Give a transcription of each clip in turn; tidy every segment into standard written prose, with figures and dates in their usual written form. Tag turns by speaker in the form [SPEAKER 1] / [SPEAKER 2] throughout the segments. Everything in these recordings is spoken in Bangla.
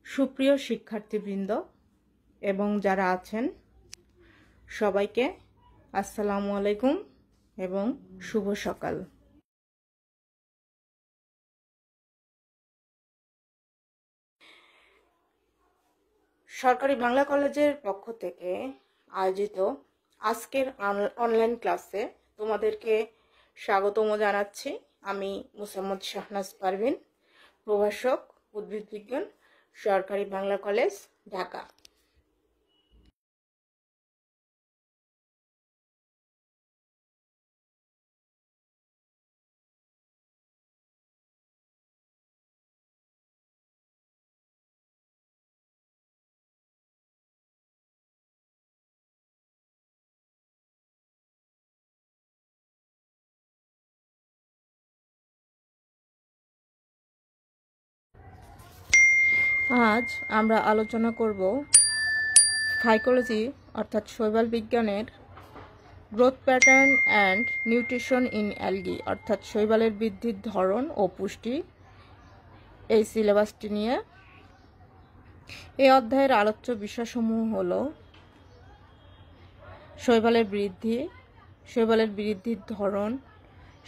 [SPEAKER 1] সুপ্রিয় শিক্ষার্থীবৃন্দ এবং যারা আছেন সবাইকে আসসালামু আলাইকুম এবং শুভ সকাল। সরকারি বাংলা কলেজের পক্ষ থেকে আয়োজিত আজকের অনলাইন ক্লাসে তোমাদেরকে স্বাগতম জানাচ্ছি। আমি মুসাম্মদ শাহনাজ পারভিন, প্রভাষক, উদ্ভিদ বিজ্ঞান, সরকারি বাংলা কলেজ, ঢাকা। আজ আমরা আলোচনা করব ফাইকোলজি অর্থাৎ শৈবাল বিজ্ঞানের growth pattern and nutrition in algae অর্থাৎ শৈবালের বৃদ্ধির ধরন ও পুষ্টি, এই সিলেবাসটি নিয়ে। এই অধ্যায়ের আলোচ্য বিষয়সমূহ হল শৈবালের বৃদ্ধি, শৈবালের বৃদ্ধির ধরন,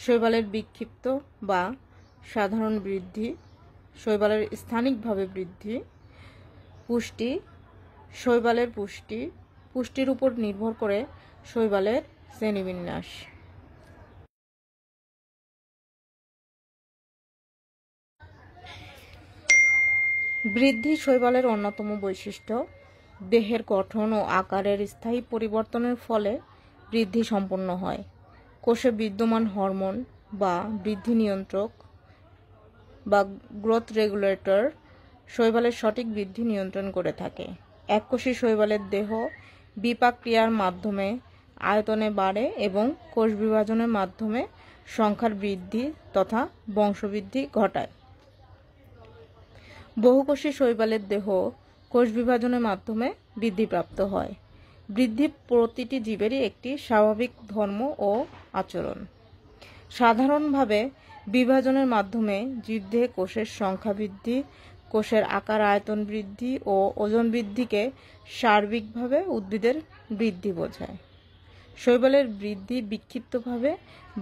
[SPEAKER 1] শৈবালের বিক্ষিপ্ত বা সাধারণ বৃদ্ধি, শৈবালের স্থানিকভাবে বৃদ্ধি, পুষ্টি, শৈবালের পুষ্টি, পুষ্টির উপর নির্ভর করে শৈবালের শ্রেণীবিন্যাস। বৃদ্ধি শৈবালের অন্যতম বৈশিষ্ট্য। দেহের গঠন ও আকারের স্থায়ী পরিবর্তনের ফলে বৃদ্ধি সম্পন্ন হয়। কোষে বিদ্যমান হরমোন বা বৃদ্ধি নিয়ন্ত্রক বা গ্রোথ রেগুলেটর শৈবালের সঠিক বৃদ্ধি নিয়ন্ত্রণ করে থাকে। এককোষী শৈবালের দেহ বিপাক ক্রিয়ার মাধ্যমে আয়তনে বাড়ে এবং কোষ বিভাজনের মাধ্যমে সংখ্যার বৃদ্ধি তথা বংশবৃদ্ধি ঘটায়। বহুকোষী শৈবালের দেহ কোষ বিভাজনের মাধ্যমে বৃদ্ধিপ্রাপ্ত হয়। বৃদ্ধি প্রতিটি জীবেরই একটি স্বাভাবিক ধর্ম ও আচরণ। সাধারণভাবে বিভাজনের মাধ্যমে জীবদেহে কোষের সংখ্যা বৃদ্ধি, কোষের আকার আয়তন বৃদ্ধি ও ওজন বৃদ্ধিকে সার্বিকভাবে উদ্ভিদের বৃদ্ধি বোঝায়। শৈবালের বৃদ্ধি বিক্ষিপ্তভাবে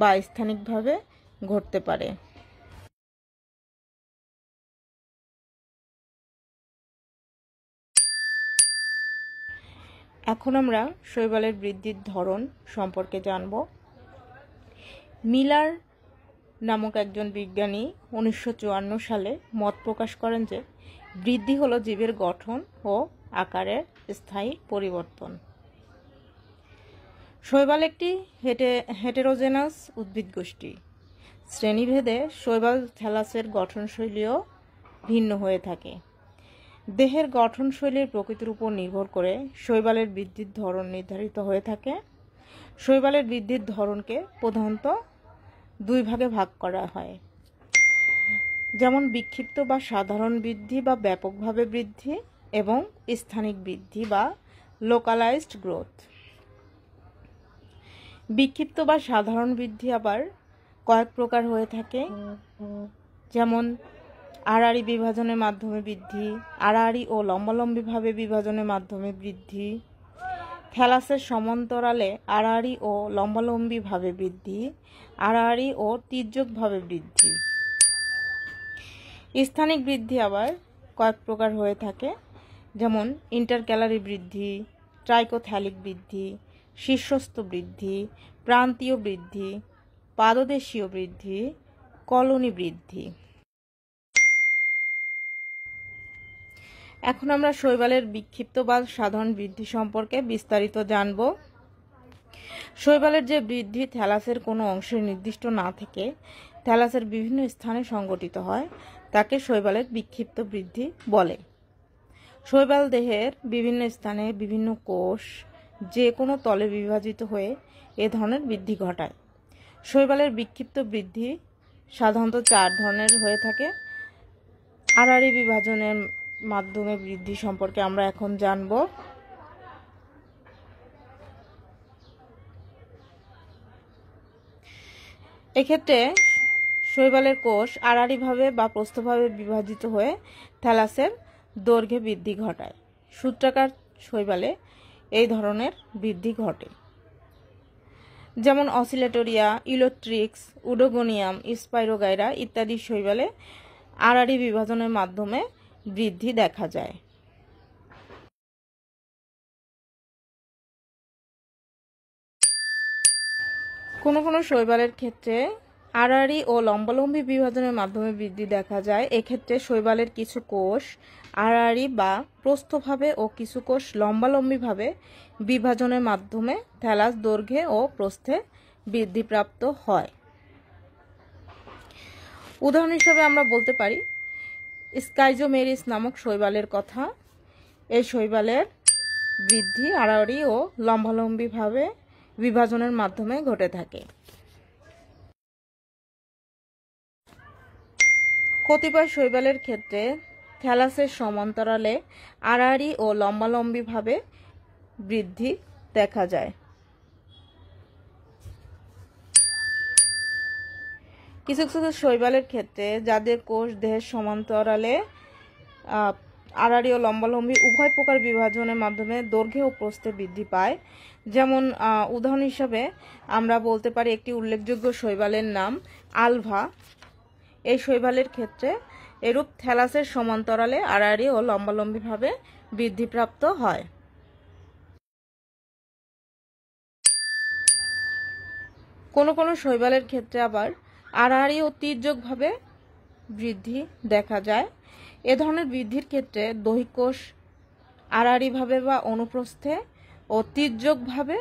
[SPEAKER 1] বা স্থানিকভাবে ঘটতে পারে। এখন আমরা শৈবালের বৃদ্ধির ধরন সম্পর্কে জানব। মিলার নামক একজন বিজ্ঞানী 1954 সালে মত প্রকাশ করেন যে বৃদ্ধি হলো জীবের গঠন ও আকারের স্থায়ী পরিবর্তন। শৈবাল একটি হেটেরোজেনাস উদ্ভিদ গোষ্ঠী। শ্রেণীভেদে শৈবাল থ্যালাসের গঠনশৈলীও ভিন্ন হয়ে থাকে। দেহের গঠনশৈলীর প্রকৃতির উপর নির্ভর করে শৈবালের বৃদ্ধির ধরন নির্ধারিত হয়ে থাকে। শৈবালের বৃদ্ধির ধরনকে প্রধানত দুই ভাগে ভাগ করা হয়, যেমন বিক্ষিপ্ত বা সাধারণ বৃদ্ধি বা ব্যাপকভাবে বৃদ্ধি এবং স্থানিক বৃদ্ধি বা লোকালাইজড গ্রোথ। বিক্ষিপ্ত বা সাধারণ বৃদ্ধি আবার কয়েক প্রকার হয়ে থাকে, যেমন আড়াআড়ি বিভাজনের মাধ্যমে বৃদ্ধি, আড়াআড়ি ও লম্বালম্বিভাবে বিভাজনের মাধ্যমে বৃদ্ধি, থ্যালাসের সমান্তরালে আড়াআড়ি ও লম্বালম্বিভাবে বৃদ্ধি, আড়াআড়ি ও তির্যকভাবে বৃদ্ধি। স্থানিক বৃদ্ধি আবার কয়েক প্রকার হয়ে থাকে, যেমন ইন্টারক্যালারি বৃদ্ধি, ট্রাইকোথ্যালিক বৃদ্ধি, শীর্ষস্থ বৃদ্ধি, প্রান্তীয় বৃদ্ধি, পাদদেশীয় বৃদ্ধি, কলোনি বৃদ্ধি। এখন আমরা শৈবালের বিক্ষিপ্ত বা সাধারণ বৃদ্ধি সম্পর্কে বিস্তারিত জানব। শৈবালের যে বৃদ্ধি থ্যালাসের কোনো অংশে নির্দিষ্ট না থেকে থ্যালাসের বিভিন্ন স্থানে সংঘটিত হয় তাকে শৈবালের বিক্ষিপ্ত বৃদ্ধি বলে। শৈবাল দেহের বিভিন্ন স্থানে বিভিন্ন কোষ যে কোনো তলে বিভাজিত হয়ে এ ধরনের বৃদ্ধি ঘটায়। শৈবালের বিক্ষিপ্ত বৃদ্ধি সাধারণত 4 ধরনের হয়ে থাকে। আড়াআড়ি বিভাজনের মাধ্যমে বৃদ্ধি সম্পর্কে আমরা এখন জানব। এক্ষেত্রে শৈবালের কোষ আড়াআড়িভাবে বা প্রস্থভাবে বিভাজিত হয়ে থ্যালাসের দৈর্ঘ্যে বৃদ্ধি ঘটায়। সূত্রাকার শৈবালে এই ধরনের বৃদ্ধি ঘটে, যেমন অসিলেটরিয়া, ইলেকট্রিক্স, উডোগোনিয়াম, স্পাইরোগাইরা ইত্যাদি শৈবালে আড়াআড়ি বিভাজনের মাধ্যমে বৃদ্ধি দেখা যায়। কোনো কোনো শৈবালের ক্ষেত্রে আড়াআড়ি ও লম্বালম্বী বিভাজনের মাধ্যমে বৃদ্ধি দেখা যায়। এক্ষেত্রে শৈবালের কিছু কোষ আড়াআড়ি বা প্রস্থভাবে ও কিছু কোষ লম্বালম্বীভাবে বিভাজনের মাধ্যমে থ্যালাস দৈর্ঘ্যে ও প্রস্থে বৃদ্ধিপ্রাপ্ত হয়। উদাহরণ হিসেবে আমরা বলতে পারি স্কাইজোমেরিস নামক শৈবালের কথা। এই শৈবালের বৃদ্ধি আড়াআড়ি ও লম্বালম্বীভাবে বিভাজনের মাধ্যমে ঘটে থাকে। কতিপয় শৈবালের ক্ষেত্রে থ্যালাসের সমান্তরালে আড়াআড়ি ও লম্বালম্বীভাবে বৃদ্ধি দেখা যায়। কিছু কিছু শৈবালের ক্ষেত্রে যাদের কোষ দেহের সমান্তরালে আড়াআড়ি ও লম্বালম্বী উভয় প্রকার বিভাজনের মাধ্যমে দৈর্ঘ্যে ও প্রস্থে বৃদ্ধি পায়। যেমন উদাহরণ হিসাবে আমরা বলতে পারি একটি উল্লেখযোগ্য শৈবালের নাম আলভা। এই শৈবালের ক্ষেত্রে এরূপ থ্যালাসের সমান্তরালে আড়াআড়ি ও লম্বালম্বীভাবে বৃদ্ধিপ্রাপ্ত হয়। কোনো কোনো শৈবালের ক্ষেত্রে আবার আড়াআড়ি ও তির্যকভাবে বৃদ্ধি দেখা যায়। এ ধরনের বৃদ্ধির ক্ষেত্রে দৈহিক আড়াআড়িভাবে বা অনুপ্রস্থে ও তির্যকভাবে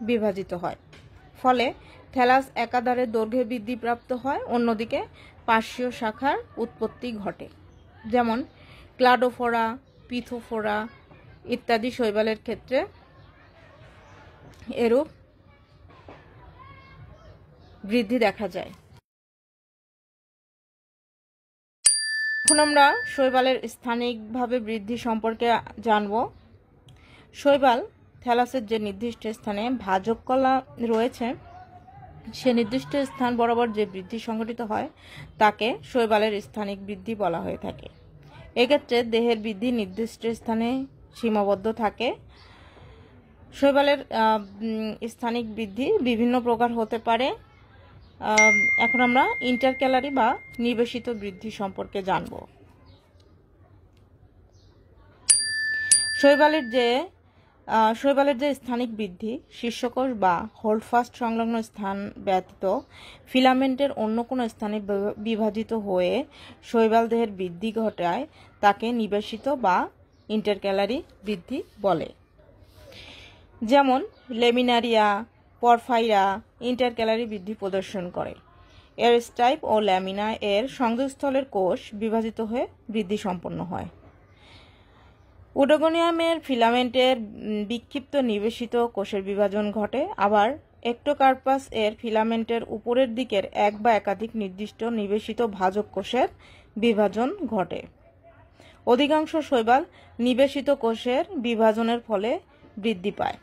[SPEAKER 1] বিভাজিত হয়, ফলে থ্যালাস একাধারে দৈর্ঘ্যে বৃদ্ধিপ্রাপ্ত হয়, অন্যদিকে পার্শ্বীয় শাখার উৎপত্তি ঘটে। যেমন ক্লাডোফোরা, পিথোফোরা ইত্যাদি শৈবালের ক্ষেত্রে এরূপ বৃদ্ধি দেখা যায়। এখন আমরা শৈবালের স্থানিকভাবে বৃদ্ধি সম্পর্কে জানব। শৈবাল থ্যালাসের যে নির্দিষ্ট স্থানে ভাজক কলা রয়েছে সে নির্দিষ্ট স্থান বরাবর যে বৃদ্ধি সংঘটিত হয় তাকে শৈবালের স্থানিক বৃদ্ধি বলা হয়ে থাকে। এক্ষেত্রে দেহের বৃদ্ধি নির্দিষ্ট স্থানে সীমাবদ্ধ থাকে। শৈবালের স্থানিক বৃদ্ধি বিভিন্ন প্রকার হতে পারে। এখন আমরা ইন্টারক্যালারি বা নিবেশিত বৃদ্ধি সম্পর্কে জানব। শৈবালের যে স্থানিক বৃদ্ধি শীর্ষকোষ বা হোল্ডফাস্ট সংলগ্ন স্থান ব্যতীত ফিলামেন্টের অন্য কোনো স্থানে বিভাজিত হয়ে শৈবাল দেহের বৃদ্ধি ঘটায় তাকে নিবেশিত বা ইন্টারক্যালারি বৃদ্ধি বলে। যেমন লেমিনারিয়া, পরফাইরা ইন্টারক্যালারি বৃদ্ধি প্রদর্শন করে। এর স্টাইপ ও ল্যামিনা এর সংযোগস্থলের কোষ বিভাজিত হয়ে বৃদ্ধি সম্পন্ন হয়। উডোগোনিয়ামের ফিলামেন্টের বিক্ষিপ্ত নিবেশিত কোষের বিভাজন ঘটে। আবার একটোকার্পাস এর ফিলামেন্টের উপরের দিকের এক বা একাধিক নির্দিষ্ট নিবেশিত ভাজক কোষের বিভাজন ঘটে। অধিকাংশ শৈবাল নিবেশিত কোষের বিভাজনের ফলে বৃদ্ধি পায়।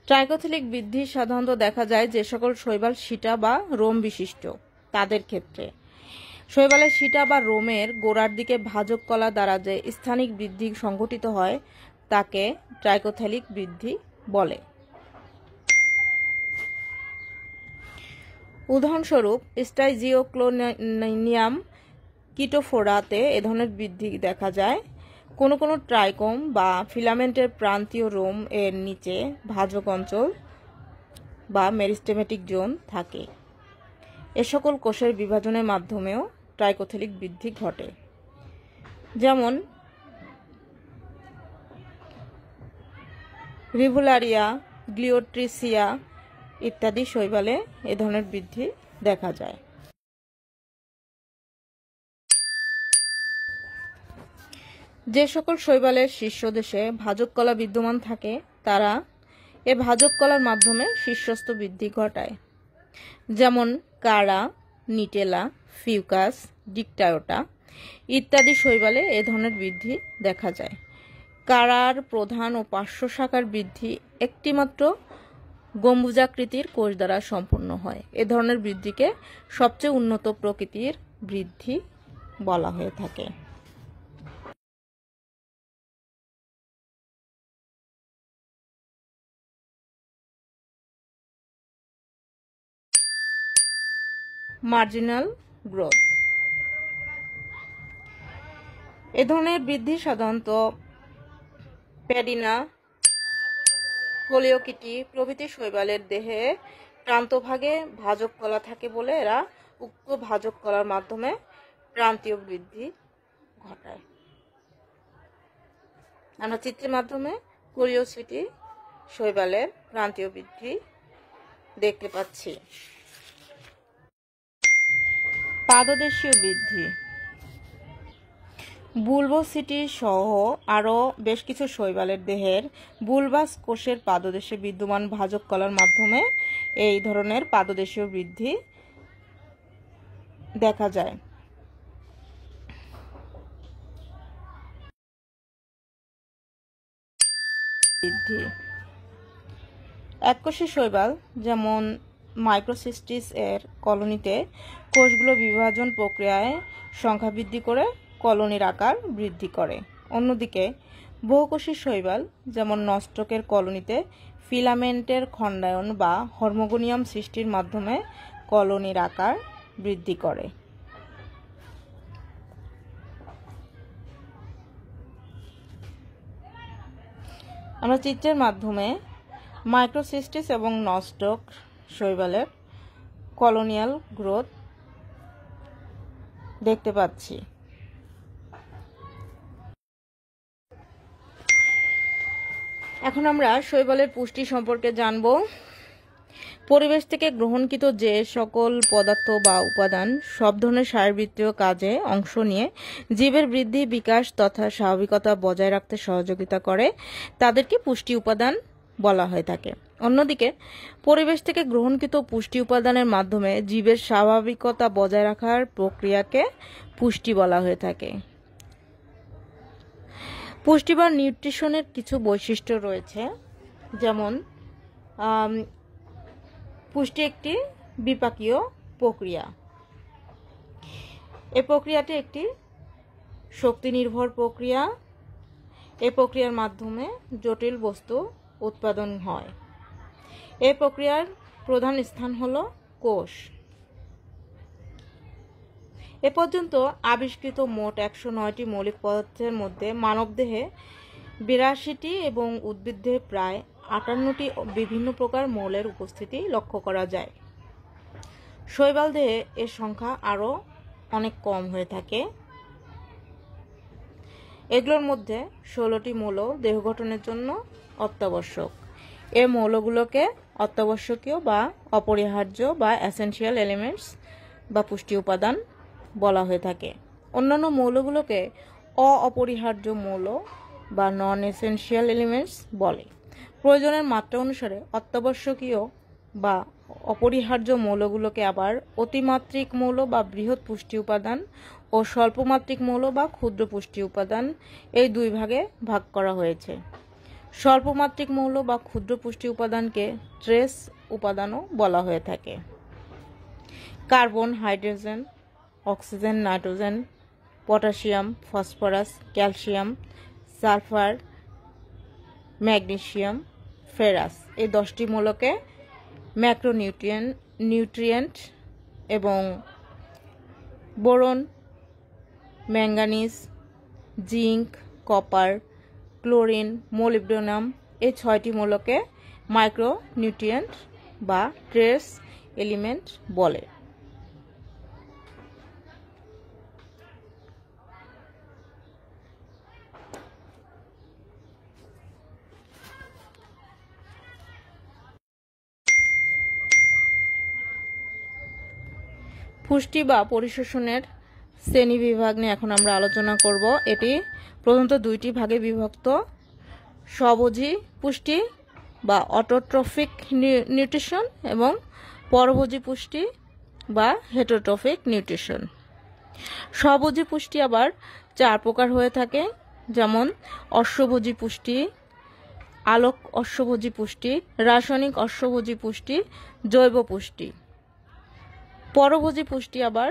[SPEAKER 1] ট্রাইকোথেলিক বৃদ্ধি সাধারণত দেখা যায় যে সকল শৈবাল সিটা বা রোম বিশিষ্ট তাদের ক্ষেত্রে। শৈবালের সিটা বা রোমের গোড়ার দিকে ভাজক কলা দ্বারা যে স্থানিক বৃদ্ধি সংঘটিত হয় তাকে ট্রাইকোথেলিক বৃদ্ধি বলে। উদাহরণস্বরূপ স্টাইজিওক্লোনিয়াম কিটোফোরাতে এ ধরনের বৃদ্ধি দেখা যায়। কোনো কোনো ট্রাইকোম বা ফিলামেন্টের প্রান্তীয় রোম এর নিচে ভাজক অঞ্চল বা মেরিস্টেমেটিক জোন থাকে। এ সকল কোষের বিভাজনের মাধ্যমেও ট্রাইকোথেলিক বৃদ্ধি ঘটে। যেমন রিভুলারিয়া, গ্লিওট্রিসিয়া ইত্যাদি শৈবালে এ ধরনের বৃদ্ধি দেখা যায়। যে সকল শৈবালের শীর্ষদেশে ভাজক কলা বিদ্যমান থাকে তারা এ ভাজক কলার মাধ্যমে শীর্ষস্থ বৃদ্ধি ঘটায়। যেমন কারা, নিটেলা, ফিউকাস, ডিকটায়োটা ইত্যাদি শৈবালে এ ধরনের বৃদ্ধি দেখা যায়। কারার প্রধান ও পার্শ্ব শাখার বৃদ্ধি একটিমাত্র গম্বুজাকৃতির কোষ দ্বারা সম্পন্ন হয়। এ ধরনের বৃদ্ধিকে সবচেয়ে উন্নত প্রকৃতির বৃদ্ধি বলা হয়ে থাকে। Marginal growth. এ ধরনের বৃদ্ধি সাধারণত প্যাডিনা, ফোলিওকিটি প্রভৃতি শৈবালের দেহে প্রান্তভাগে ভাজক কলা থাকে বলে এরা উক্ত ভাজক কলার মাধ্যমে প্রান্তীয় বৃদ্ধি ঘটায়। আমরা চিত্রের মাধ্যমে কোরিওসিটি শৈবালের প্রান্তীয় বৃদ্ধি দেখতে পাচ্ছি। পাদদেশীয় বৃদ্ধি। বুলবোসিটি সহ আরও বেশ কিছু শৈবালের দেহের বুলবাস কোষের পাদদেশে বিদ্যমান ভাজক কলার মাধ্যমে এই ধরনের পাদদেশীয় বৃদ্ধি দেখা যায়। বৃদ্ধি। এককোষী শৈবাল যেমন মাইক্রোসিস্টিস এর কলোনিতে কোষগুলো বিভাজন প্রক্রিয়ায় সংখ্যা বৃদ্ধি করে কলোনির আকার বৃদ্ধি করে। অন্যদিকে বহুকোষী শৈবাল যেমন নস্টকের কলোনিতে ফিলামেন্টের খণ্ডায়ন বা হর্মোগোনিয়াম সৃষ্টির মাধ্যমে কলোনির আকার বৃদ্ধি করে। আমরা চিত্রের মাধ্যমে মাইক্রোসিস্টিস এবং নস্টক শৈবালের কলোনিয়াল গ্রোথ দেখতে পাচ্ছি। এখন আমরা শৈবালের পুষ্টি সম্পর্কে জানব। পরিবেশ থেকে গ্রহণকৃত যে সকল পদার্থ বা উপাদান সব ধরনের শারীরবৃত্তীয় কাজে অংশ নিয়ে জীবের বৃদ্ধি, বিকাশ তথা স্বাভাবিকতা বজায় রাখতে সহযোগিতা করে তাদেরকে পুষ্টি উপাদান বলা হয়ে থাকে। অন্যদিকে পরিবেশ থেকে গ্রহণকৃত পুষ্টি উপাদানের মাধ্যমে জীবের স্বাভাবিকতা বজায় রাখার প্রক্রিয়াকে পুষ্টি বলা হয়ে থাকে। পুষ্টি বা নিউট্রিশনের কিছু বৈশিষ্ট্য রয়েছে, যেমন পুষ্টি একটি বিপাকীয় প্রক্রিয়া। এই প্রক্রিয়াটি একটি শক্তি নির্ভর প্রক্রিয়া। এই প্রক্রিয়ার মাধ্যমে জটিল বস্তু উৎপাদন হয়। এই প্রক্রিয়ার প্রধান স্থান হলো কোষ। এ পর্যন্ত আবিষ্কৃত মোট 109টি মৌলিক পদার্থের মধ্যে মানবদেহে 82টি এবং উদ্ভিদে প্রায় 58টি বিভিন্ন প্রকার মৌলের উপস্থিতি লক্ষ্য করা যায়। শৈবাল দেহে এর সংখ্যা আরও অনেক কম হয়ে থাকে। এগুলোর মধ্যে 16টি মৌল দেহ গঠনের জন্য অত্যাবশ্যক। এই মৌলগুলোকে অত্যাবশ্যকীয় বা অপরিহার্য বা এসেনশিয়াল এলিমেন্টস বা পুষ্টি উপাদান বলা হয়ে থাকে। অন্যান্য মৌলগুলোকে অপরিহার্য মৌল বা নন এসেনশিয়াল এলিমেন্টস বলে। প্রয়োজনের মাত্রা অনুসারে অত্যাবশ্যকীয় বা অপরিহার্য মৌলগুলোকে আবার অতিমাত্রিক মৌল বা বৃহৎ পুষ্টি উপাদান ও স্বল্পমাত্রিক মৌল বা ক্ষুদ্র পুষ্টি উপাদান এই দুই ভাগে ভাগ করা হয়েছে। স্বল্পমাত্রিক মৌল বা ক্ষুদ্র পুষ্টি উপাদানকে ট্রেস উপাদানও বলা হয়ে থাকে। Carbon, hydrogen, oxygen, nitrogen, potassium, phosphorus, calcium, sulphur, magnesium, ferrous এই 10টি মৌলকে ম্যাক্রোনিউট্রিয়েন্ট এবং boron, manganese, zinc, copper, chlorine, molybdenum এই 6টি মৌলকে মাইক্রোনিউট্রিয়েন্ট বা ট্রেস এলিমেন্ট বলে। পুষ্টি বা পরিশোষণের শ্রেণী বিভাগ নিয়ে এখন আমরা আলোচনা করব। এটি প্রধানত দুইটি ভাগে বিভক্ত: স্বভোজী পুষ্টি বা অটোট্রফিক নিউট্রিশন এবং পরভোজী পুষ্টি বা হেটেরোট্রফিক নিউট্রিশন। স্বভোজী পুষ্টি আবার 4 প্রকার হয়ে থাকে: যেমন অশ্বভোজী পুষ্টি, আলোক অশ্বভোজী পুষ্টি, রাসায়নিক অশ্বভোজী পুষ্টি, জৈব পুষ্টি। পরভোজী পুষ্টি আবার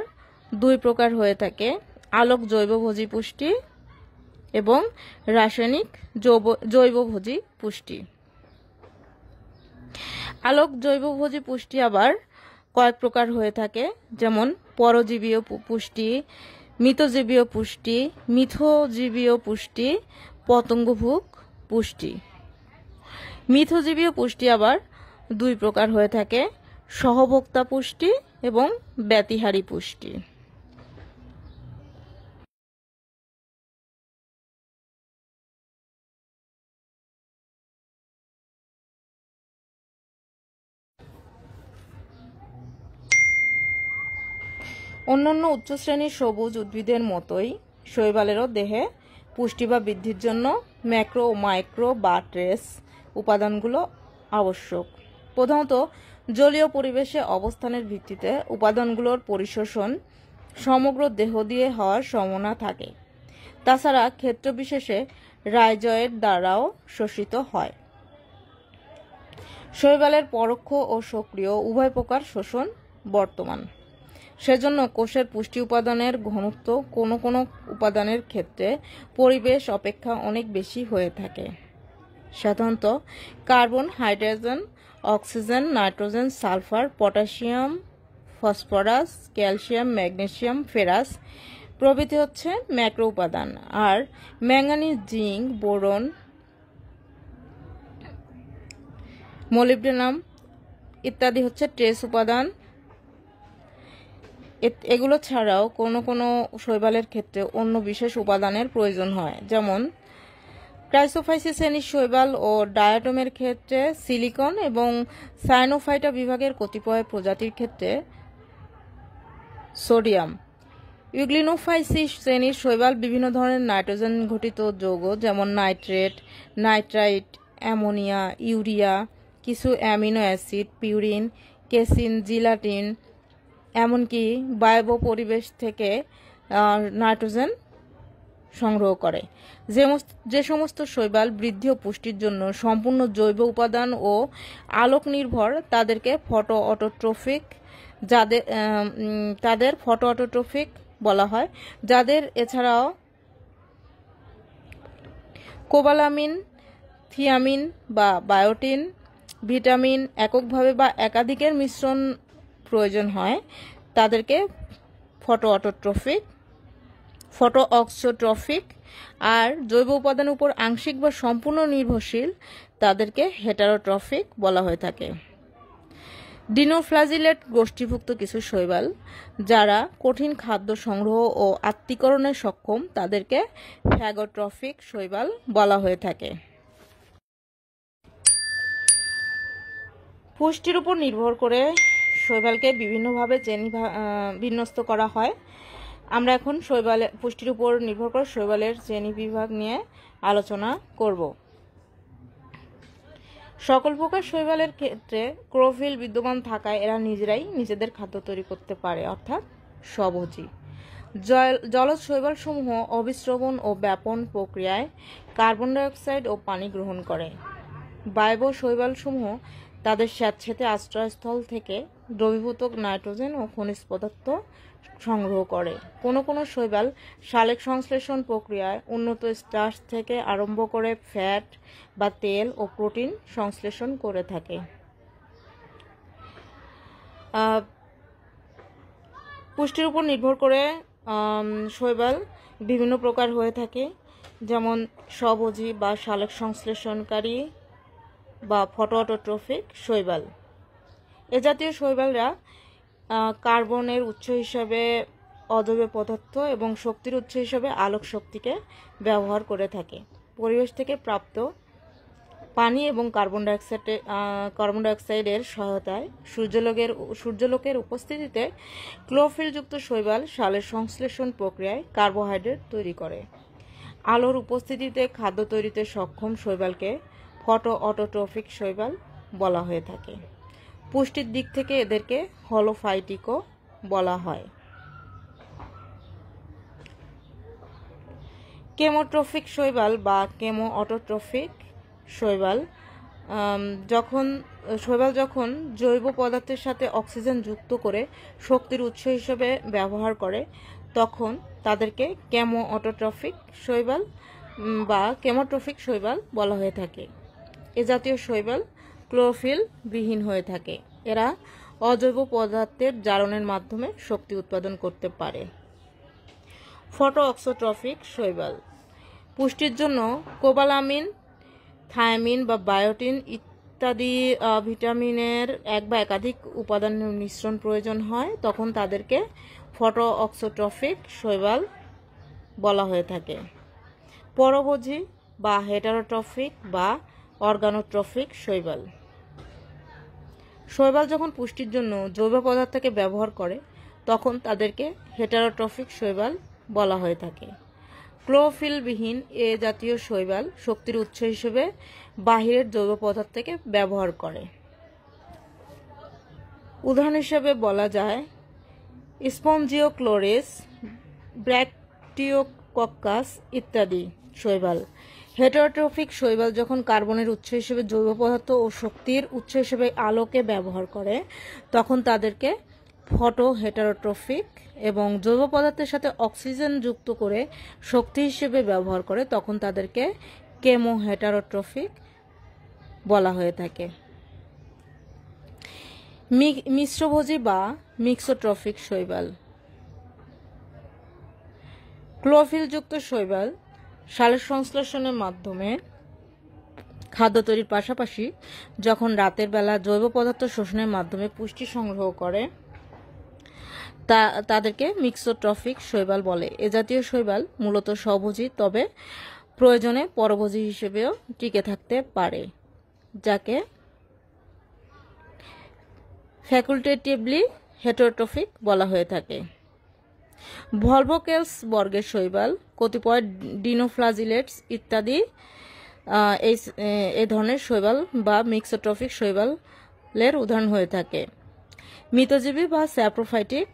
[SPEAKER 1] দুই প্রকার হয়ে থাকে, আলোক জৈবভোজী পুষ্টি এবং রাসায়নিক জৈবভোজী পুষ্টি। আলোক জৈবভোজী পুষ্টি আবার কয়েক প্রকার হয়ে থাকে, যেমন পরজীবীয় পুষ্টি, মৃতজীবীয় পুষ্টি, মিথজীবীয় পুষ্টি, পতঙ্গভুক পুষ্টি। মিথজীবীয় পুষ্টি আবার দুই প্রকার হয়ে থাকে, সহভোক্তা পুষ্টি এবং ব্যতিহারী পুষ্টি। অন্যান্য উচ্চ শ্রেণীর সবুজ উদ্ভিদের মতোই শৈবালেরও দেহে পুষ্টি বা বৃদ্ধির জন্য ম্যাক্রো ও মাইক্রো বা ট্রেস উপাদানগুলো আবশ্যক। প্রধানত জলীয় পরিবেশে অবস্থানের ভিত্তিতে উপাদানগুলোর পরিশোষণ সমগ্র দেহ দিয়ে হওয়ার সম্ভাবনা থাকে। তাছাড়া ক্ষেত্রবিশেষে রাইজয়েড দ্বারাও শোষিত হয়। শৈবালের পরোক্ষ ও সক্রিয় উভয় প্রকার শোষণ বর্তমান। সেজন্য কোষের পুষ্টি উপাদানের ঘনত্ব কোনো কোনো উপাদানের ক্ষেত্রে পরিবেশ অপেক্ষা অনেক বেশি হয়ে থাকে। সাধারণত carbon, hydrogen, oxygen, nitrogen, sulphur, potassium, phosphorus, calcium, magnesium, ferrous প্রভৃতি হচ্ছে ম্যাক্রো উপাদান, আর ম্যাঙ্গানিজ, জিঙ্ক, বোরন, মোলিবডেনাম ইত্যাদি হচ্ছে ট্রেস উপাদান। এগুলো ছাড়াও কোনো কোনো শৈবালের ক্ষেত্রে অন্য বিশেষ উপাদানের প্রয়োজন হয়, যেমন ক্রাইসোফাইসিস শ্রেণীর শৈবাল ও ডায়াটমের ক্ষেত্রে সিলিকন এবং সায়ানোফাইটা বিভাগের কতিপয় প্রজাতির ক্ষেত্রে সোডিয়াম। ইউগ্লিনোফাইসিস শ্রেণীর শৈবাল বিভিন্ন ধরনের নাইট্রোজেন ঘটিত যৌগ, যেমন নাইট্রেট, নাইট্রাইট, অ্যামোনিয়া, ইউরিয়া, কিছু amino acid, purine, casing, gelatine, এমনকি বায়বীয় পরিবেশ থেকে নাইট্রোজেন সংগ্রহ করে। যে সমস্ত শৈবাল বৃদ্ধি ও পুষ্টির জন্য সম্পূর্ণ জৈব উপাদান ও আলোক নির্ভর তাদেরকে ফটো অটোট্রফিক তাদের ফটো অটোট্রফিক বলা হয়। যাদের এছাড়াও কোবালামিন, থিয়ামিন বা বায়োটিন, ভিটামিন এককভাবে বা একাধিকের মিশ্রণ প্রয়োজন হয়, তাদেরকে ফটো অক্সোট্রফিক, আর জৈব উপাদানের উপর আংশিক বা সম্পূর্ণ নির্ভরশীল তাদেরকে হেটারোট্রফিক বলা হয়ে থাকে। ডিনোফ্লাজিলেট গোষ্ঠীভুক্ত কিছু শৈবাল যারা কঠিন খাদ্য সংগ্রহ ও আত্তীকরণে সক্ষম তাদেরকে ফ্যাগোট্রফিক শৈবাল বলা হয়ে থাকে। পুষ্টির উপর নির্ভর করে শৈবালকে বিভিন্নভাবে বিন্যস্ত করা হয়। আমরা এখন পুষ্টির উপর নির্ভর করে শৈবালের শ্রেণী বিভাগ নিয়ে আলোচনা করব। সকল প্রকার শৈবালের ক্ষেত্রে ক্লোরোফিল বিদ্যমান থাকায় এরা নিজেরাই নিজেদের খাদ্য তৈরি করতে পারে, অর্থাৎ স্বভোজী। জলজ শৈবালসমূহ অবিস্রবণ ও ব্যাপন প্রক্রিয়ায় কার্বন ডাইঅক্সাইড ও পানি গ্রহণ করে। বায়বীয় শৈবালসমূহ তাদের স্যাঁতসেঁতে আশ্রয়স্থল থেকে দ্রবীভূত নাইট্রোজেন ও খনিজ পদার্থ সংগ্রহ করে। কোনো কোনো শৈবাল সালেক সংশ্লেষণ প্রক্রিয়ায় উন্নত স্টার্চ থেকে আরম্ভ করে ফ্যাট বা তেল ও প্রোটিন সংশ্লেষণ করে থাকে। পুষ্টির উপর নির্ভর করে শৈবাল বিভিন্ন প্রকার হয়ে থাকে, যেমন স্বভোজী বা সালেক সংশ্লেষণকারী বা ফটো অটোট্রফিক শৈবাল। এ জাতীয় শৈবালরা কার্বনের উৎস হিসাবে অজৈব পদার্থ এবং শক্তির উৎস হিসাবে আলোক শক্তিকে ব্যবহার করে থাকে। পরিবেশ থেকে প্রাপ্ত পানি এবং কার্বন ডাইঅক্সাইডের সহায়তায় সূর্যালোকের উপস্থিতিতে ক্লোরোফিলযুক্ত শৈবাল সালের সংশ্লেষণ প্রক্রিয়ায় কার্বোহাইড্রেট তৈরি করে। আলোর উপস্থিতিতে খাদ্য তৈরিতে সক্ষম শৈবালকে ফটো অটোট্রফিক শৈবাল বলা হয়ে থাকে। পুষ্টির দিক থেকে এদেরকে হলোফাইটিকও বলা হয়। কেমোট্রফিক শৈবাল বা কেমো অটোট্রফিক শৈবাল যখন জৈব পদার্থের সাথে অক্সিজেন যুক্ত করে শক্তির উৎস হিসেবে ব্যবহার করে তখন তাদেরকে কেমো অটোট্রফিক শৈবাল বা কেমোট্রফিক শৈবাল বলা হয়ে থাকে। এ জাতীয় শৈবাল ক্লোরোফিল বিহীন হয়ে থাকে। এরা অজৈব পদার্থের জারণের মাধ্যমে শক্তি উৎপাদন করতে পারে। ফটো অক্সোট্রফিক শৈবাল পুষ্টির জন্য কোবালামিন, থায়ামিন বা বায়োটিন ইত্যাদি ভিটামিনের এক বা একাধিক উপাদানের মিশ্রণ প্রয়োজন হয়, তখন তাদেরকে ফটো অক্সোট্রফিক শৈবাল বলা হয়ে থাকে। পরভোজী বা হেটারোট্রফিক বা অর্গানোট্রফিক শৈবাল যখন পুষ্টির জন্য জৈব পদার্থকে ব্যবহার করে তখন তাদেরকে হেটারোট্রফিক শৈবাল বলা হয়ে থাকে। ক্লোরোফিলবিহীন এ জাতীয় শৈবাল শক্তির উৎস হিসেবে বাহিরের জৈব পদার্থকে ব্যবহার করে। উদাহরণ হিসেবে বলা যায় স্পঞ্জিওক্লোরিস, ব্র্যাক্টিওকক্কাস ইত্যাদি শৈবাল। হেটারোট্রফিক শৈবাল যখন কার্বনের উৎস হিসেবে জৈব পদার্থ ও শক্তির উৎস হিসেবে আলোকে ব্যবহার করে তখন তাদেরকে ফটো হেটারোট্রফিক, এবং জৈব পদার্থের সাথে অক্সিজেন যুক্ত করে শক্তি হিসেবে ব্যবহার করে তখন তাদেরকে কেমো হেটারোট্রফিক বলা হয়ে থাকে। মিশ্রভোজী বা মিক্সোট্রফিক শৈবাল ক্লোরোফিলযুক্ত শৈবাল সালোক সংশ্লেষণের মাধ্যমে খাদ্য তৈরির পাশাপাশি যখন রাতের বেলা জৈব পদার্থ শোষণের মাধ্যমে পুষ্টি সংগ্রহ করে তাদেরকে মিক্সোট্রফিক শৈবাল বলে। এ জাতীয় শৈবাল মূলত স্বভোজী, তবে প্রয়োজনে পরভোজী হিসেবেও টিকে থাকতে পারে, যাকে ফ্যাকুলটেটিভলি হেটারোট্রফিক বলা হয়ে থাকে। ভলভোকেলস বর্গের শৈবাল, কতিপয় ডিনোফ্লাজিলেটস ইত্যাদি এই ধরনের শৈবাল বা মিক্সোট্রফিক শৈবালের উদাহরণ হয়ে থাকে। মৃতজীবী বা স্যাপ্রোফাইটিক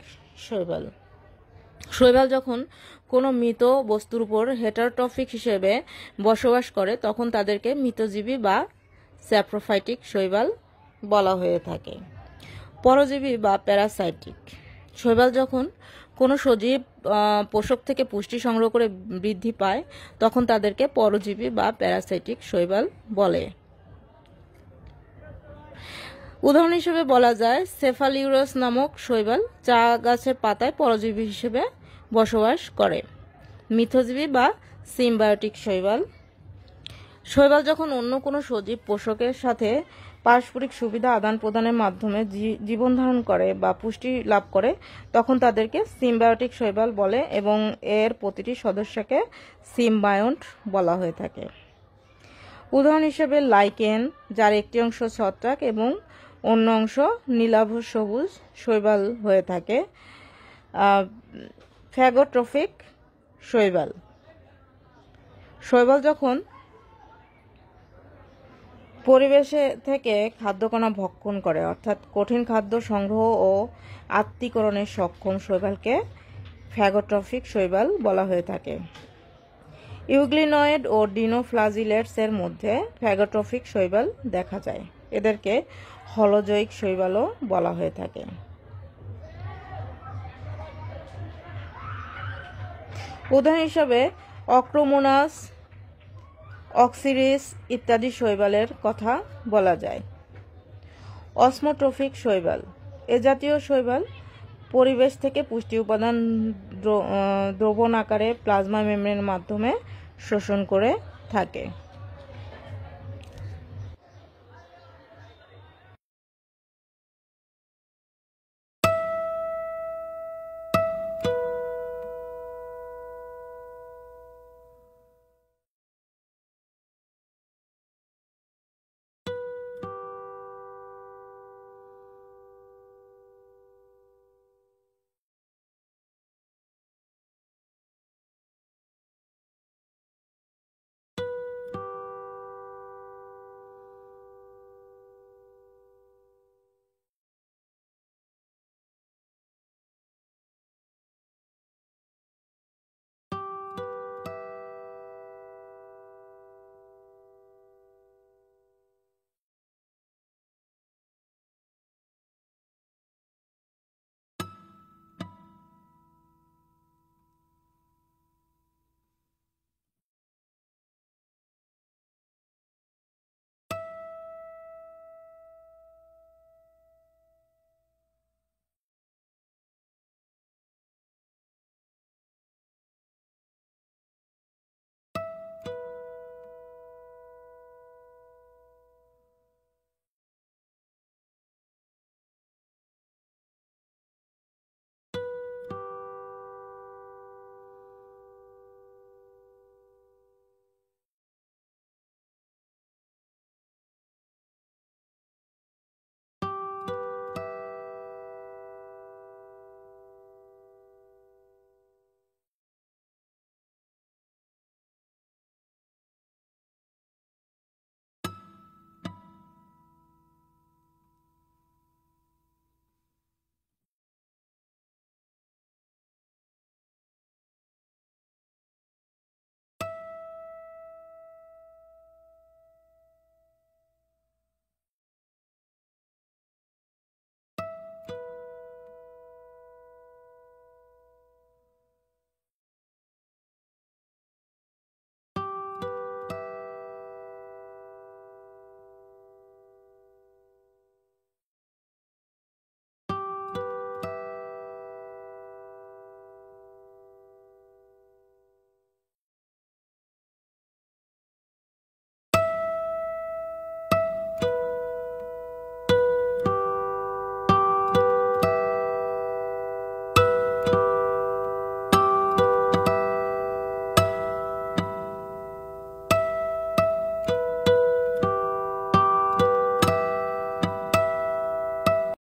[SPEAKER 1] শৈবাল যখন কোনো মৃত বস্তুর উপর হেটারোট্রফিক হিসেবে বসবাস করে তখন তাদেরকে মৃতজীবী বা স্যাপ্রোফাইটিক শৈবাল বলা হয়ে থাকে। পরজীবী বা প্যারাসাইটিক শৈবাল যখন কোনো সজীব পোষক থেকে পুষ্টি সংগ্রহ করে বৃদ্ধি পায় তখন তাদেরকে পরজীবী বা প্যারাসাইটিক শৈবাল বলে। উদাহরণ হিসেবে বলা যায় সেফালিউরাস নামক শৈবাল চা গাছের পাতায় পরজীবী হিসেবে বসবাস করে। মিথজীবী বা সিম্বায়োটিক শৈবাল যখন অন্য কোনো সজীব পোষকের সাথে পারস্পরিক সুবিধা আদান প্রদানের মাধ্যমে জীবন ধারণ করে বা পুষ্টি লাভ করে তখন তাদেরকে সিম্বায়োটিক শৈবাল বলে, এবং এর প্রতিটি সদস্যকে সিম্বায়ন্ট বলা হয়ে থাকে। উদাহরণ হিসেবে লাইকেন, যার একটি অংশ ছত্রাক এবং অন্য অংশ নীলাভ সবুজ শৈবাল হয়ে থাকে। ফ্যাগোট্রফিক শৈবাল যখন পরিবেশে থেকে খাদ্যকণা ভক্ষণ করে, অর্থাৎ কঠিন খাদ্য সংগ্রহ ও আত্তীকরণে সক্ষম শৈবালকে ফ্যাগোট্রফিক শৈবাল বলা হয়ে থাকে। ইউগ্লিনয়েড ও ডিনোফ্লাজিলেটস এর মধ্যে ফ্যাগোট্রফিক শৈবাল দেখা যায়। এদেরকে হলোজয়িক শৈবালও বলা হয়ে থাকে। উদাহরণ হিসাবে অক্রোমোনাস, অক্সিরিস ইত্যাদি শৈবালের কথা বলা যায়। অসমোট্রফিক শৈবাল এ জাতীয় শৈবাল পরিবেশ থেকে পুষ্টি উপাদান দ্রবণ আকারে প্লাজমা মেমব্রেনের মাধ্যমে শোষণ করে থাকে।